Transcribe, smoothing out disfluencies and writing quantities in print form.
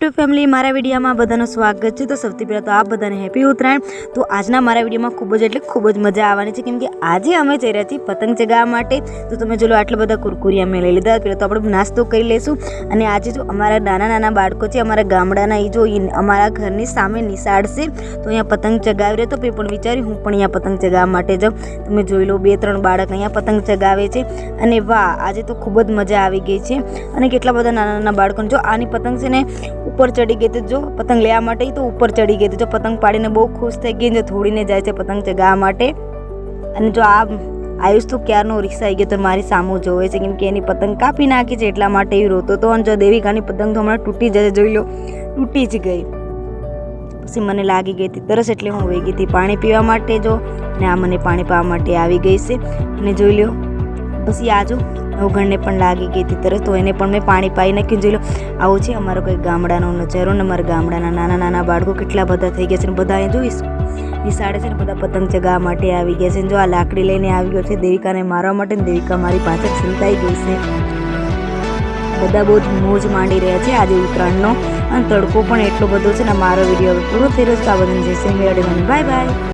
YouTube family મારા વિડીયોમાં બધાનું સ્વાગત છે। તો સૌથી પહેલાં તો આપ બધાને હેપી ઉત્તરાયણ। તો આજના મારા વિડીયોમાં ખૂબ જ મજા આવવાની છે, કેમ કે આજે અમે જઈ રહ્યા છીએ પતંગ ચગાવવા માટે। તો તમે જો આટલા બધા કુરકુરિયા મેં લઈ લીધા। પહેલાં તો આપણે નાસ્તો કરી લઈશું અને આજે જો અમારા નાના બાળકો છે, અમારા ગામડાના, એ જો અમારા ઘરની સામે નિશાળ છે, તો અહીંયા પતંગ ચગાવી રહ્યો। તો મેં પણ વિચાર્યું હું પણ અહીંયા પતંગ ચગાવવા માટે જાઉં। તમે જોઈ લો 2-3 બાળક અહીંયા પતંગ ચગાવે છે અને વાહ, આજે તો ખૂબ જ મજા આવી ગઈ છે। અને કેટલા બધા નાના બાળકોને જો આની પતંગ છે ને ઉપર ચડી ગઈ, તો જો પતંગ લેવા માટે તો ઉપર ચડી ગઈ, તો જો પતંગ પાડીને બહુ ખુશ થઈ ગઈ, જો થોડીને જાય છે પતંગ ચગાવવા માટે। અને જો આ આયુષ તો ક્યારનો રિક્ષા આવી ગયો તો મારી સામું જોવે છે, કેમ કે એની પતંગ કાપી નાખી છે એટલા માટે એ રોતો હતો। અને જો દેવિકાની પતંગ તો હમણાં તૂટી જશે, જોઈ લો તૂટી જ ગઈ। પછી મને લાગી ગઈ હતી તરસ, એટલે હું વહી ગઈ હતી પાણી પીવા માટે જો, ને આ મને પાણી પીવા માટે આવી ગઈ છે। અને જોઈ લો પછી આજો નવઘણને પણ લાગી ગઈ હતી તરસ, તો એને પણ મેં પાણી પાઈ નાખ્યું। જોઈ લો આવું છે અમારો કંઈક ગામડાનો નજારો, ને અમારા ગામડાના નાના બાળકો કેટલા બધા થઈ ગયા છે, ને બધા જોઈશું નિશાળે છે ને બધા પતંગ ચગાવવા માટે આવી ગયા છે। જો આ લાકડી લઈને આવી ગયો છે દેવિકાને મારવા માટે, ને દેવિકા મારી પાછળ છલકાઈ ગઈ છે। બધા બહુ જ મોજ માંડી રહ્યા છે આજે ઉત્તરાયણનો, અને તડકો પણ એટલો બધો છે ને। મારો વિડીયો પૂરો થઈ રહ્યો છે। આ બધાને જય શ્રી રામ, બાય બાય।